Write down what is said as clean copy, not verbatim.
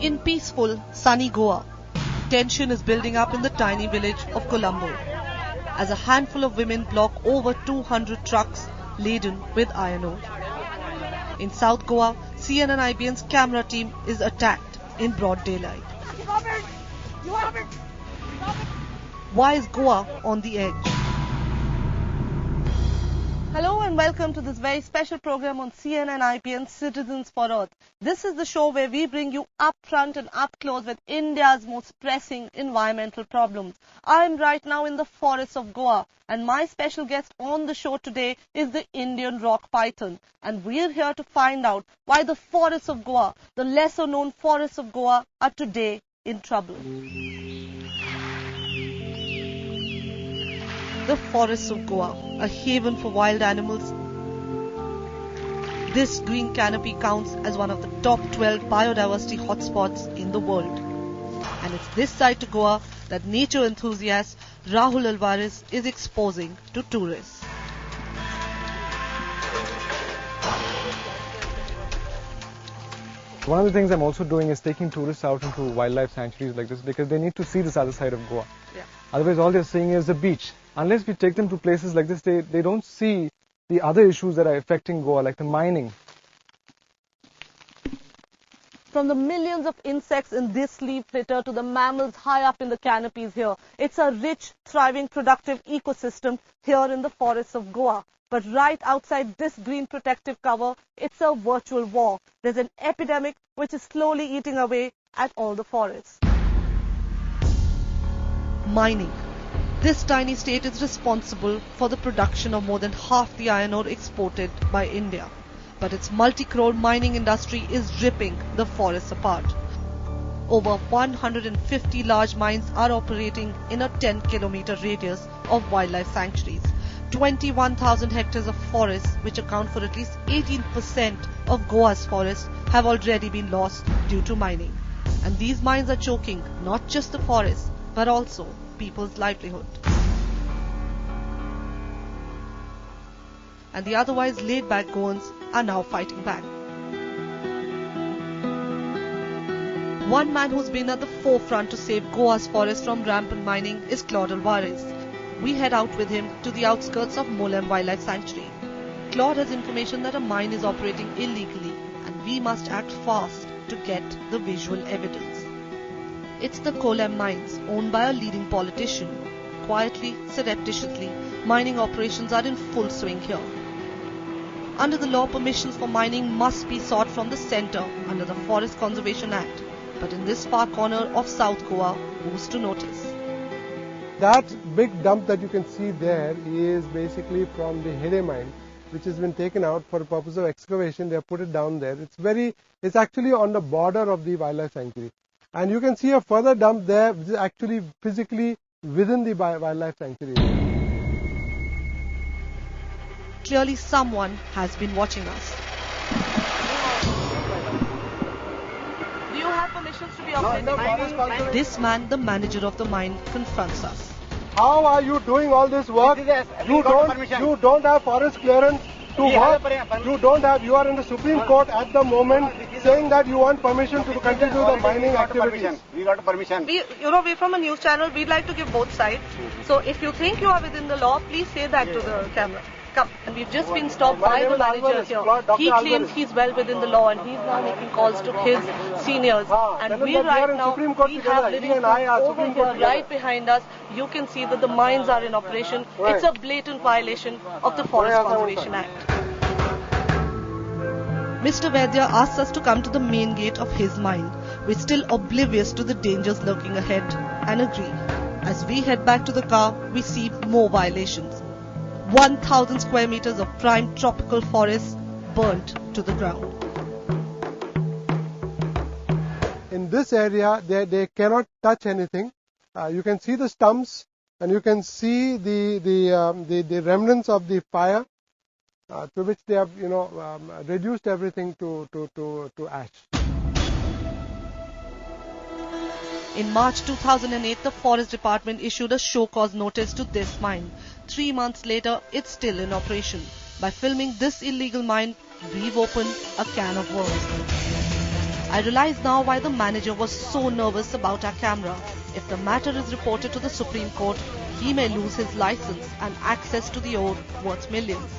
In peaceful, sunny Goa, tension is building up in the tiny village of Colombo as a handful of women block over 200 trucks laden with iron ore. In South Goa, CNN IBN's camera team is attacked in broad daylight. Why is Goa on the edge? Hello and welcome to this very special program on CNN IPN Citizens for Earth. This is the show where we bring you up front and up close with India's most pressing environmental problems. I am right now in the forests of Goa and my special guest on the show today is the Indian rock python. And we are here to find out why the forests of Goa, the lesser known forests of Goa, are today in trouble. The forests of Goa, a haven for wild animals. This green canopy counts as one of the top 12 biodiversity hotspots in the world. And it's this side to Goa that nature enthusiast Rahul Alvarez is exposing to tourists. One of the things I'm also doing is taking tourists out into wildlife sanctuaries like this because they need to see this other side of Goa. Yeah. Otherwise all they're seeing is the beach. Unless we take them to places like this, they don't see the other issues that are affecting Goa, like the mining. From the millions of insects in this leaf litter to the mammals high up in the canopies here, it's a rich, thriving, productive ecosystem here in the forests of Goa. But right outside this green protective cover, it's a virtual war. There's an epidemic which is slowly eating away at all the forests. Mining. This tiny state is responsible for the production of more than half the iron ore exported by India. But its multi-crore mining industry is ripping the forests apart. Over 150 large mines are operating in a 10-kilometer radius of wildlife sanctuaries. 21,000 hectares of forests, which account for at least 18% of Goa's forests, have already been lost due to mining. And these mines are choking not just the forests, but also people's livelihood. And the otherwise laid-back Goans are now fighting back. One man who's been at the forefront to save Goa's forests from rampant mining is Claude Alvarez. We head out with him to the outskirts of Molem Wildlife Sanctuary. Claude has information that a mine is operating illegally and we must act fast to get the visual evidence. It's the Kolem mines, owned by a leading politician. Quietly, surreptitiously, mining operations are in full swing here. Under the law, permissions for mining must be sought from the centre under the Forest Conservation Act. But in this far corner of South Goa, who's to notice? That big dump that you can see there is basically from the Hede mine, which has been taken out for the purpose of excavation. They have put it down there. It's actually on the border of the wildlife sanctuary. And you can see a further dump there, which is actually physically within the wildlife sanctuary. Clearly someone has been watching us. Do you have permissions to be operating? This man, the manager of the mine, confronts us. How are you doing all this work? You don't have forest clearance to work. You are in the Supreme Court at the moment saying that you want permission to continue the mining activities. We got permission. We're from a news channel. We'd like to give both sides. So if you think you are within the law, please say that to the camera. Come. And we've just been stopped by the manager here. He claims he's well within the law and he's now making calls to his seniors. And we right now, we have living over here right behind us. You can see that the mines are in operation. It's a blatant violation of the Forest Conservation Act. Mr. Vaidya asks us to come to the main gate of his mine. We're still oblivious to the dangers lurking ahead and agree. As we head back to the car, we see more violations. 1,000 square meters of prime tropical forest burnt to the ground. In this area, they cannot touch anything. You can see the stumps and you can see the remnants of the fire. To which they have, reduced everything to ash. In March 2008, the Forest Department issued a show-cause notice to this mine. 3 months later, it's still in operation. By filming this illegal mine, we've opened a can of worms. I realize now why the manager was so nervous about our camera. If the matter is reported to the Supreme Court, he may lose his license and access to the ore worth millions.